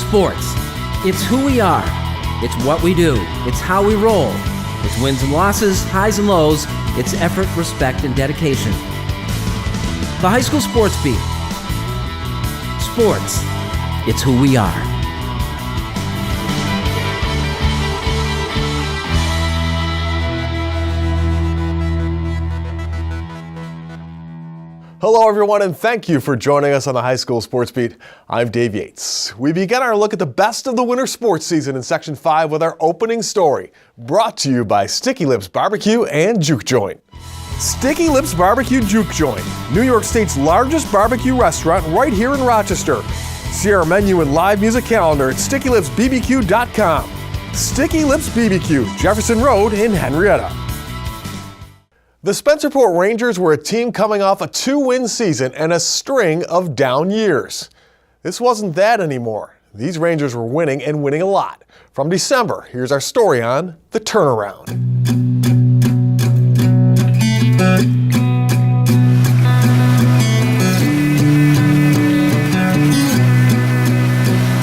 Sports. It's who we are. It's what we do. It's how we roll. It's wins and losses, highs and lows. It's effort, respect, and dedication. The High School Sports Beat. Sports. It's who we are. Hello everyone, and thank you for joining us on the High School Sports Beat. I'm Dave Yates. We begin our look at the best of the winter sports season in Section 5 with our opening story, brought to you by Sticky Lips Barbecue and Juke Joint. Sticky Lips Barbecue Juke Joint, New York State's largest barbecue restaurant right here in Rochester. See our menu and live music calendar at StickyLipsBBQ.com. Sticky Lips BBQ, Jefferson Road in Henrietta. The Spencerport Rangers were a team coming off a 2-win season and a string of down years. This wasn't that anymore. These Rangers were winning and winning a lot. From December, here's our story on the turnaround.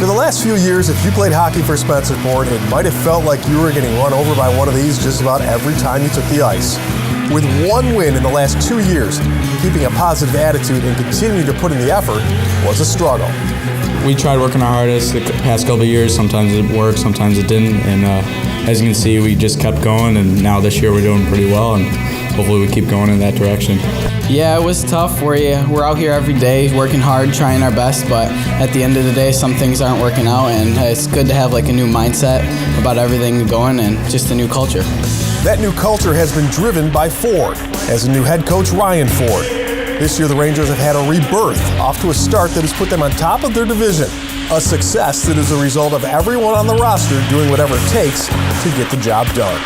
For the last few years, if you played hockey for Spencerport, it might have felt like you were getting run over by one of these just about every time you took the ice. With one win in the last 2 years, keeping a positive attitude and continuing to put in the effort was a struggle. We tried working our hardest the past couple of years. Sometimes it worked, sometimes it didn't. And as you can see, we just kept going. And now this year we're doing pretty well. And hopefully we keep going in that direction. Yeah, it was tough. We're out here every day working hard, trying our best. But at the end of the day, some things aren't working out. And it's good to have like a new mindset about everything going and just a new culture. That new culture has been driven by Ford, as a new head coach, Ryan Ford. This year, the Rangers have had a rebirth, off to a start that has put them on top of their division. A success that is a result of everyone on the roster doing whatever it takes to get the job done.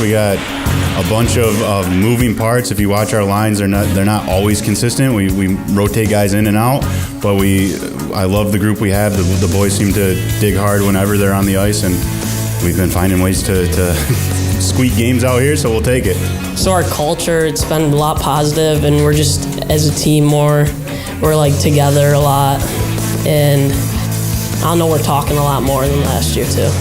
We got a bunch of moving parts. If you watch our lines, they're not always consistent. We rotate guys in and out, but I love the group we have. The boys seem to dig hard whenever they're on the ice, and we've been finding ways to squeak games out here, so we'll take it. So our culture, it's been a lot positive, and we're just, as a team, we're like together a lot, and I don't know, we're talking a lot more than last year too.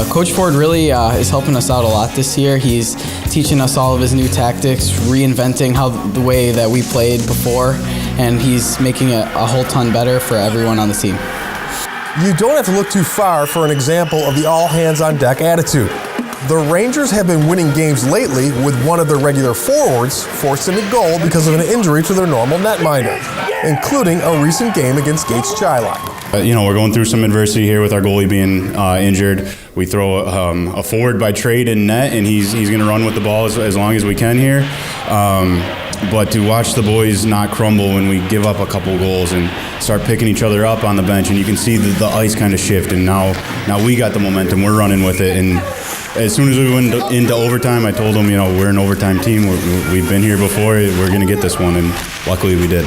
Coach Ford really is helping us out a lot this year. He's teaching us all of his new tactics, reinventing the way that we played before, and he's making it a whole ton better for everyone on the team. You don't have to look too far for an example of the all-hands-on-deck attitude. The Rangers have been winning games lately with one of their regular forwards forced into goal because of an injury to their normal netminder, including a recent game against Gates Chilai. We're going through some adversity here with our goalie being injured. We throw a forward by trade in net, and he's going to run with the ball as long as we can here. But to watch the boys not crumble when we give up a couple goals and start picking each other up on the bench, and you can see the ice kind of shift, and now we got the momentum. We're running with it, and as soon as we went into overtime, I told them, we're an overtime team. We've been here before. We're going to get this one, and luckily we did.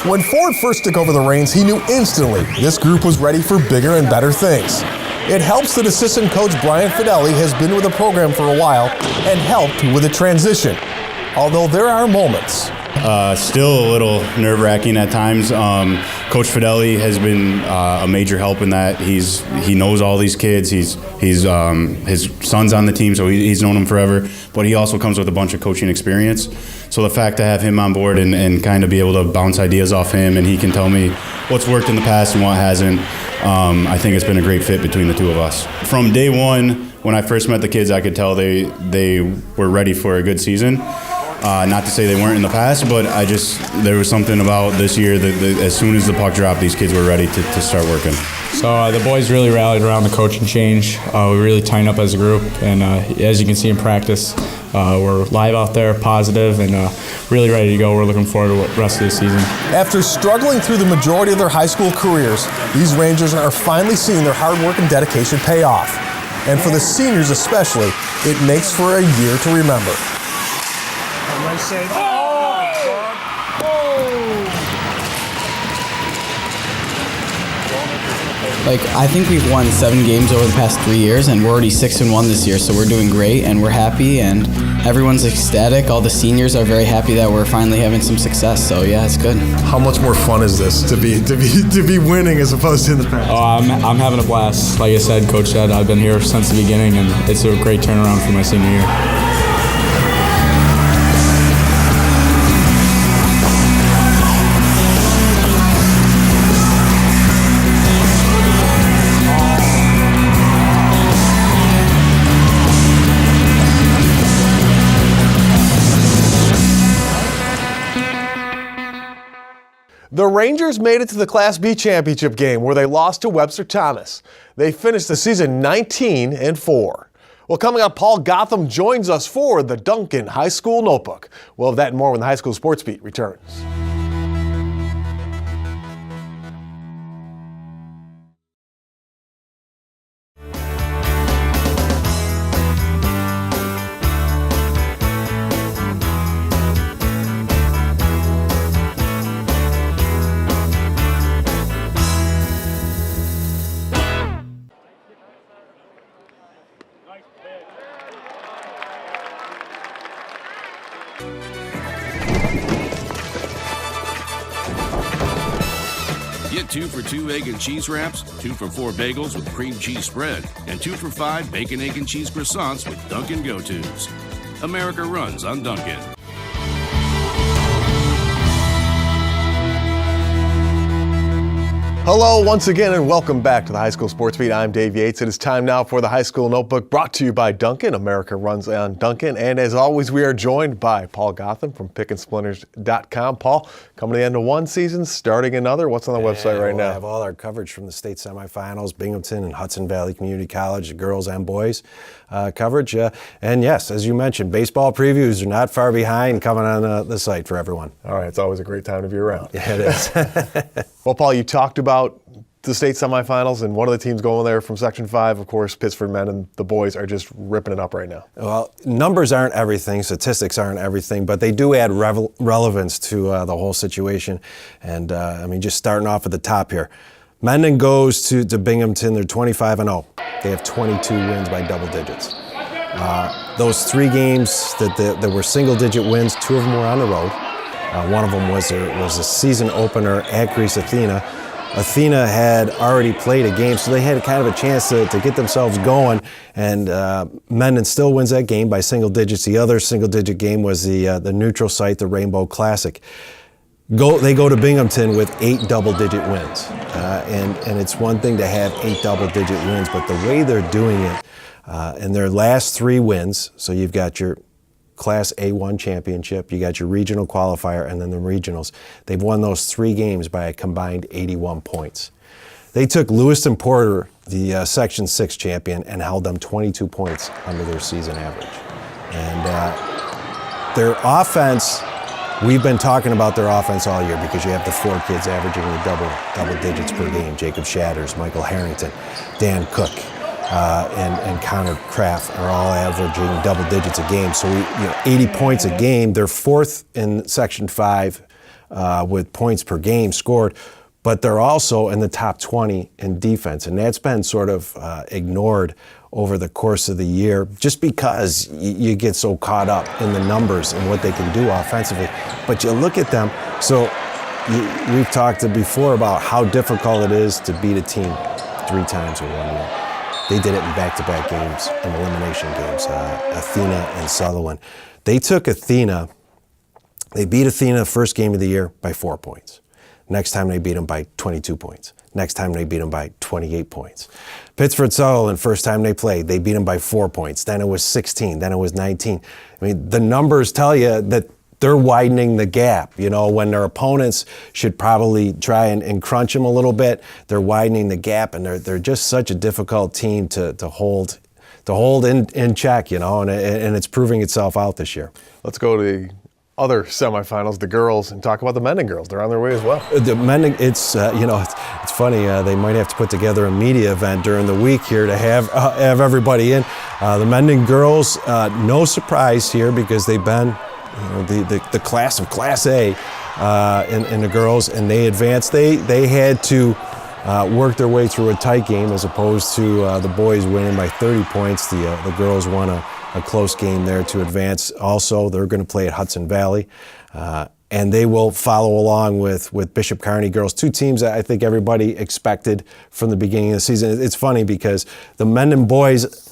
When Ford first took over the reins, he knew instantly this group was ready for bigger and better things. It helps that assistant coach Brian Fideli has been with the program for a while and helped with the transition, although there are moments. Still a little nerve-wracking at times. Coach Fideli has been a major help in that. He knows all these kids. He's his son's on the team, so he's known them forever. But he also comes with a bunch of coaching experience. So the fact to have him on board and kind of be able to bounce ideas off him, and he can tell me what's worked in the past and what hasn't, I think it's been a great fit between the two of us. From day one, when I first met the kids, I could tell they were ready for a good season. Not to say they weren't in the past, but there was something about this year that as soon as the puck dropped, these kids were ready to start working. So the boys really rallied around the coaching change. We really tightened up as a group, and as you can see in practice, we're live out there, positive, and really ready to go. We're looking forward to the rest of the season. After struggling through the majority of their high school careers, these Rangers are finally seeing their hard work and dedication pay off. And for the seniors especially, it makes for a year to remember. Nice save. I think we've won 7 games over the past 3 years, and we're already 6-1 this year, so we're doing great, and we're happy, and everyone's ecstatic. All the seniors are very happy that we're finally having some success, so yeah, it's good. How much more fun is this to be winning as opposed to in the past? Oh, I'm having a blast. Like I said, Coach said, I've been here since the beginning, and it's a great turnaround for my senior year. The Rangers made it to the Class B championship game where they lost to Webster Thomas. They finished the season 19-4. Well, coming up, Paul Gotham joins us for the Dunkin High School Notebook. We'll have that and more when the High School Sports Beat returns. Get 2 for $2 egg and cheese wraps, 2 for $4 bagels with cream cheese spread, and 2 for $5 bacon, egg, and cheese croissants with Dunkin' Go-Tos. America runs on Dunkin'. Hello once again and welcome back to the High School Sports Beat. I'm Dave Yates. It is time now for the High School Notebook brought to you by Dunkin'. America runs on Dunkin'. And as always, we are joined by Paul Gotham from pickandsplinters.com. Paul, coming to the end of one season, starting another. What's on the website right now? We have all our coverage from the state semifinals, Binghamton and Hudson Valley Community College, girls and boys coverage. And yes, as you mentioned, baseball previews are not far behind coming on the site for everyone. All right, it's always a great time to be around. Yeah, it is. Well, Paul, you talked about the state semifinals, and one of the teams going there from Section 5, of course, Pittsford-Mendon. The boys are just ripping it up right now. Well, numbers aren't everything, statistics aren't everything, but they do add relevance to the whole situation. And, just starting off at the top here. Mendon goes to Binghamton. They're 25-0. They have 22 wins by double digits. Those 3 games that were single-digit wins, 2 of them were on the road. One of them was a season opener at Greece Athena. Athena had already played a game, so they had kind of a chance to get themselves going, and Mendon still wins that game by single digits. The other single-digit game was the neutral site, the Rainbow Classic. They go to Binghamton with 8 double-digit wins, and it's one thing to have 8 double-digit wins, but the way they're doing it, in their last 3 wins, so you've got your Class A1 championship, you got your regional qualifier, and then the regionals. They've won those 3 games by a combined 81 points. They took Lewiston Porter, the Section 6 champion, and held them 22 points under their season average. And their offense, we've been talking about their offense all year because you have the 4 kids averaging the double digits per game. Jacob Shatters, Michael Harrington, Dan Cook, and Connor Kraft are all averaging double digits a game. So 80 points a game. They're 4th in Section 5 with points per game scored, but they're also in the top 20 in defense, and that's been sort of ignored over the course of the year just because you get so caught up in the numbers and what they can do offensively. But you look at them, so we've talked before about how difficult it is to beat a team 3 times in 1 year. They did it in back-to-back games, in elimination games, Athena and Sutherland. They took Athena, they beat Athena the first game of the year by 4 points. Next time they beat them by 22 points. Next time they beat them by 28 points. Pittsford-Sutherland, first time they played, they beat them by 4 points. Then it was 16, then it was 19. The numbers tell you that they're widening the gap. When their opponents should probably try and crunch them a little bit, they're widening the gap, and they're just such a difficult team to hold in check, and it's proving itself out this year. Let's go to the other semifinals, the girls, and talk about the Mendon girls. They're on their way as well. The Mendon, it's funny. They might have to put together a media event during the week here to have everybody in. The Mendon girls, no surprise here because they've been the class of Class A in the girls, and they advanced. They had to worked their way through a tight game as opposed to the boys winning by 30 points. The girls won a close game there to advance. Also, they're going to play at Hudson Valley. And they will follow along with Bishop Kearney girls, two teams that I think everybody expected from the beginning of the season. It's funny because the Mendon boys,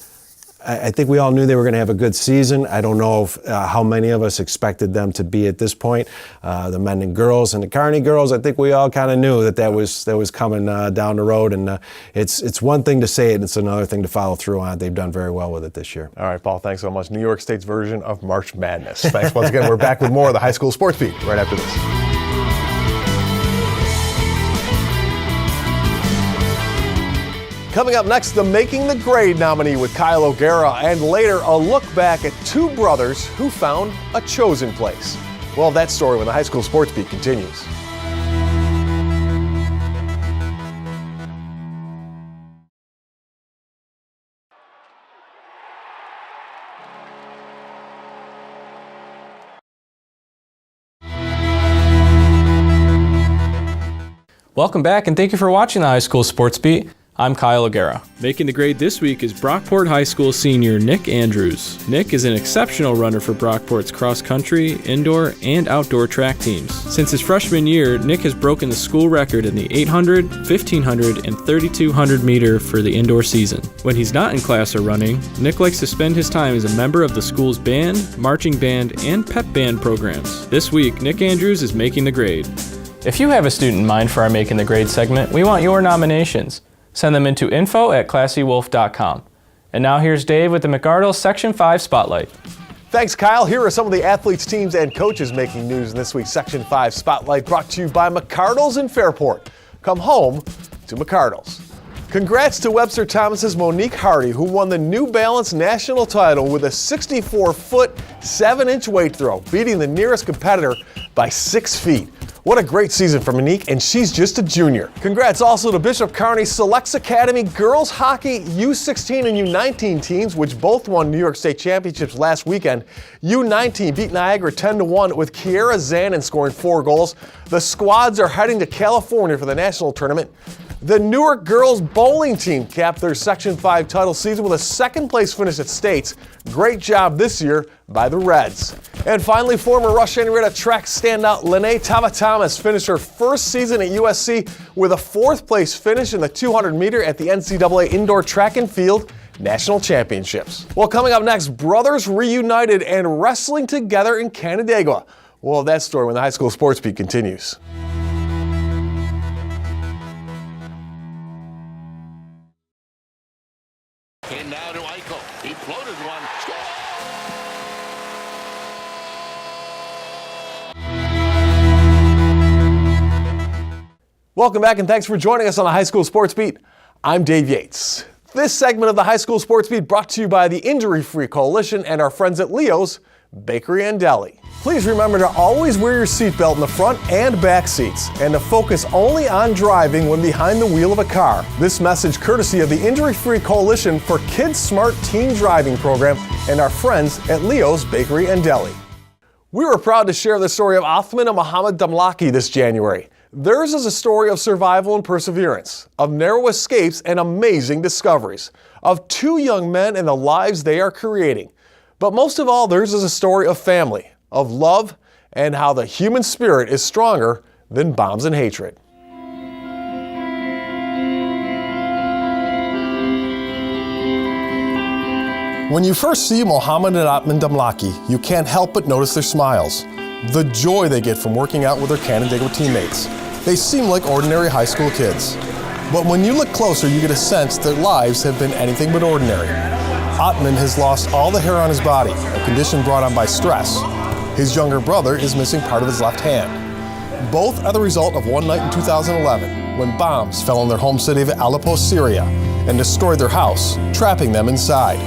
I think we all knew they were going to have a good season. I don't know how many of us expected them to be at this point. The Mendon girls and the Kearney girls, I think we all kind of knew that was coming down the road. And it's one thing to say it, and it's another thing to follow through on it. They've done very well with it this year. All right, Paul, thanks so much. New York State's version of March Madness. Thanks once again. We're back with more of the High School Sports Beat right after this. Coming up next, the Making the Grade nominee with Kyle O'Gara, and later a look back at two brothers who found a chosen place. We'll have that story when the High School Sports Beat continues. Welcome back, and thank you for watching the High School Sports Beat. I'm Kyle O'Gara. Making the grade this week is Brockport High School senior Nick Andrews. Nick is an exceptional runner for Brockport's cross-country, indoor, and outdoor track teams. Since his freshman year, Nick has broken the school record in the 800, 1500, and 3200 meter for the indoor season. When he's not in class or running, Nick likes to spend his time as a member of the school's band, marching band, and pep band programs. This week, Nick Andrews is making the grade. If you have a student in mind for our Making the Grade segment, we want your nominations. Send them into info@classywolf.com. And now here's Dave with the McArdle Section 5 Spotlight. Thanks, Kyle. Here are some of the athletes, teams, and coaches making news in this week's Section 5 Spotlight, brought to you by McArdle's in Fairport. Come home to McArdle's. Congrats to Webster Thomas's Monique Hardy, who won the New Balance national title with a 64-foot, 7-inch weight throw, beating the nearest competitor by 6 feet. What a great season for Monique, and she's just a junior. Congrats also to Bishop Kearney Selects Academy girls hockey U16 and U19 teams, which both won New York State championships last weekend. U19 beat Niagara 10-1 with Kiera Zanin scoring 4 goals. The squads are heading to California for the national tournament. The Newark girls bowling team capped their Section 5 title season with a second-place finish at States. Great job this year by the Reds. And finally, former Rush Henrietta track standout Lene Tava-Thomas finished her first season at USC with a 4th-place finish in the 200-meter at the NCAA Indoor Track and Field National Championships. Well, coming up next, brothers reunited and wrestling together in Canandaigua. We'll have that story when the High School Sports Beat continues. And now to Eichel. He floated one. Score! Welcome back, and thanks for joining us on the High School Sports Beat. I'm Dave Yates. This segment of the High School Sports Beat brought to you by the Injury Free Coalition and our friends at Leo's Bakery and Deli. Please remember to always wear your seatbelt in the front and back seats, and to focus only on driving when behind the wheel of a car. This message courtesy of the Injury Free Coalition for Kids Smart Teen Driving Program and our friends at Leo's Bakery and Deli. We were proud to share the story of Othman and Muhammad Damlahki this January. Theirs is a story of survival and perseverance, of narrow escapes and amazing discoveries, of 2 young men and the lives they are creating. But most of all, theirs is a story of family, of love, and how the human spirit is stronger than bombs and hatred. When you first see Muhammad and Othman Damlahki, you can't help but notice their smiles, the joy they get from working out with their Canandaigua teammates. They seem like ordinary high school kids. But when you look closer, you get a sense their lives have been anything but ordinary. Othman has lost all the hair on his body, a condition brought on by stress. His younger brother is missing part of his left hand. Both are the result of one night in 2011 when bombs fell on their home city of Aleppo, Syria, and destroyed their house, trapping them inside.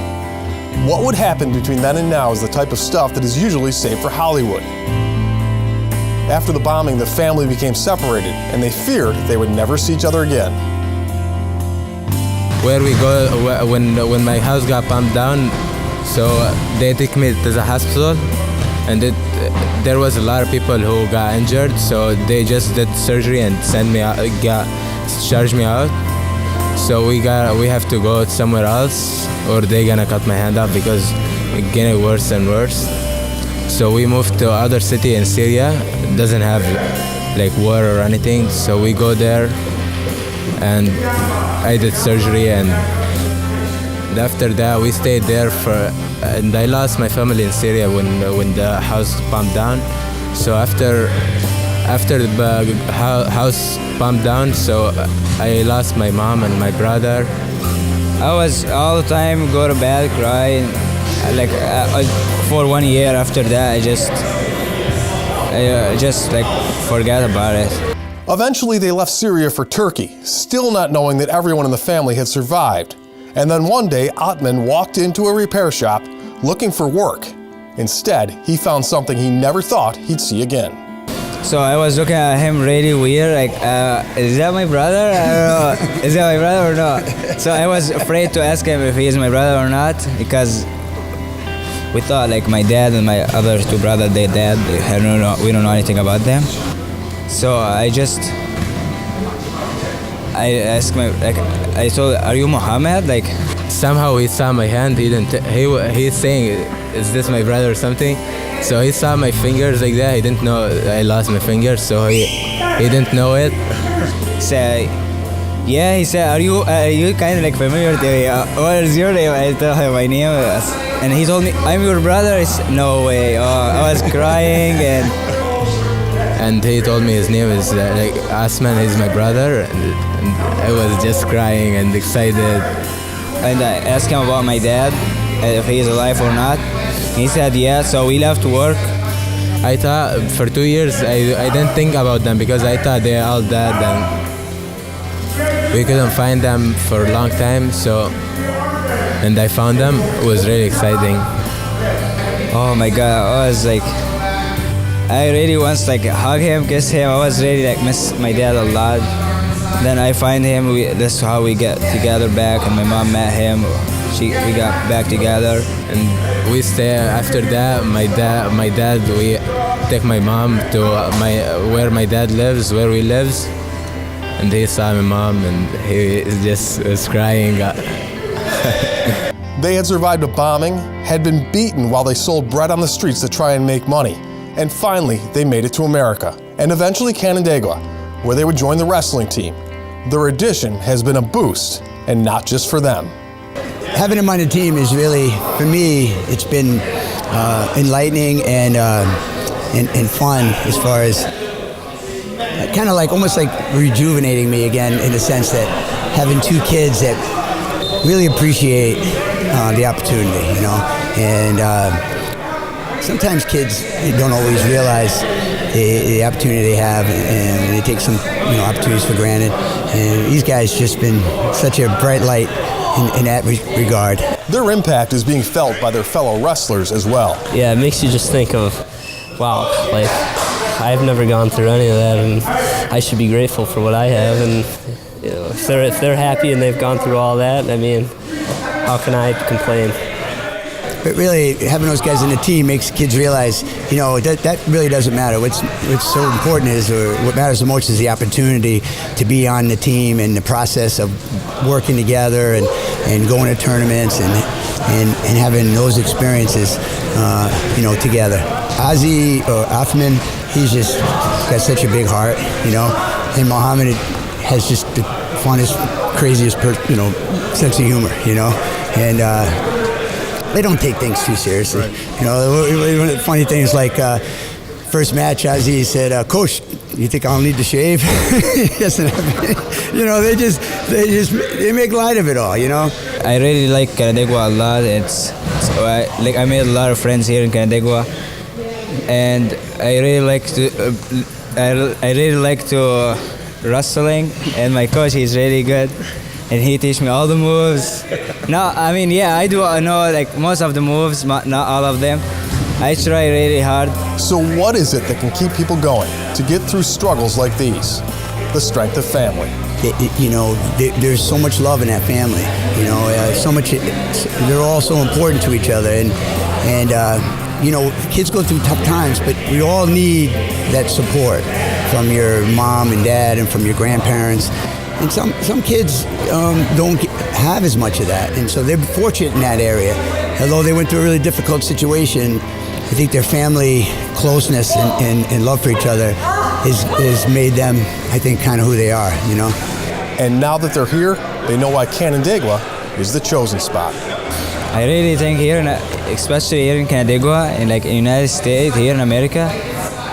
What would happen between then and now is the type of stuff that is usually saved for Hollywood. After the bombing, the family became separated, and they feared they would never see each other again. Where we go when my house got bombed down, so they took me to the hospital, and there was a lot of people who got injured, so they just did surgery and sent charge me out. So we have to go somewhere else, or they're gonna cut my hand off because it's getting worse and worse. So we moved to other city in Syria. It doesn't have like war or anything. So we go there, and I did surgery, and after that we stayed there and I lost my family in Syria when the house bombed down. So after the house bombed down, so I lost my mom and my brother. I was all the time go to bed, cry, like for 1 year. After that, I just like forget about it. Eventually, they left Syria for Turkey, still not knowing that everyone in the family had survived. And then one day, Atman walked into a repair shop looking for work. Instead, he found something he never thought he'd see again. So I was looking at him really weird, like, is that my brother? I don't know. Is that my brother or not? So I was afraid to ask him if he is my brother or not, because we thought like my dad and my other two brothers, they dead. We don't know anything about them. So I asked I told, are you Muhammad? Like, somehow he saw my hand. He's saying, is this my brother or something? So he saw my fingers like that. He didn't know I lost my fingers, so he didn't know it. Yeah, he said, are you kind of like familiar to me? What is your name? I told him my name, and he told me, I'm your brother. I said, no way. I was crying, and he told me his name is like Asman. He's my brother, and I was just crying and excited. And I asked him about my dad, if he's alive or not. He said yeah, so we left work. I thought for 2 years I didn't think about them because I thought they're all dead and we couldn't find them for a long time. And I found them. It was really exciting. Oh my God, I was like, I really wants like hug him, kiss him. I was really like miss my dad a lot. Then I find him. That's how we get together back, and my mom met him. We got back together, and we stay. After that, my dad, we take my mom to where my dad lives, where we lives, and he saw my mom, and he just was crying. They had survived a bombing, had been beaten while they sold bread on the streets to try and make money, and finally they made it to America, and eventually Canandaigua, where they would join the wrestling team. Their addition has been a boost, and not just for them. Having him on the team is really, for me, it's been enlightening and fun as far as kind of like almost like rejuvenating me again, in the sense that having two kids that really appreciate the opportunity, you know. And sometimes kids don't always realize the opportunity they have, and they take some opportunities for granted. And these guys just been such a bright light in that regard. Their impact is being felt by their fellow wrestlers as well. Yeah, it makes you just think of, wow, like I've never gone through any of that, and I should be grateful for what I have. And if they're happy and they've gone through all that, I mean, how can I complain? But really, having those guys in the team makes kids realize, that really doesn't matter. What's so important is, or what matters the most, is the opportunity to be on the team and the process of working together and going to tournaments and having those experiences, together. Ozzy or Athman, he's just got such a big heart, and Mohammed has just the funnest, craziest, sense of humor, and. They don't take things too seriously. Right. Funny things like first match, Ozzy said, "Coach, you think I'll need to shave?" They make light of it all. I really like Canandaigua a lot. I made a lot of friends here in Canandaigua, and I really like to wrestling. And my coach, he's really good. And he teach me all the moves. I do know like most of the moves, but not all of them. I try really hard. So what is it that can keep people going to get through struggles like these? The strength of family. There's so much love in that family. So much. They're all so important to each other, and kids go through tough times, but we all need that support from your mom and dad and from your grandparents. And some kids don't have as much of that, and so they're fortunate in that area. Although they went through a really difficult situation, I think their family closeness and love for each other has made them, I think, kind of who they are, you know. And now that they're here, they know why Canandaigua is the chosen spot. I really think here, especially here in Canandaigua, in like United States, here in America,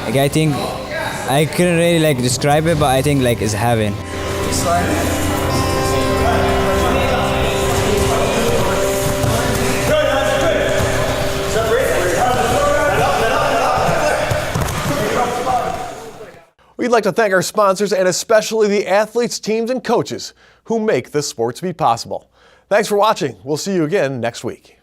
like I think I couldn't really like describe it, but I think like it's heaven. We'd like to thank our sponsors and especially the athletes, teams, and coaches who make this sports beat possible. Thanks for watching. We'll see you again next week.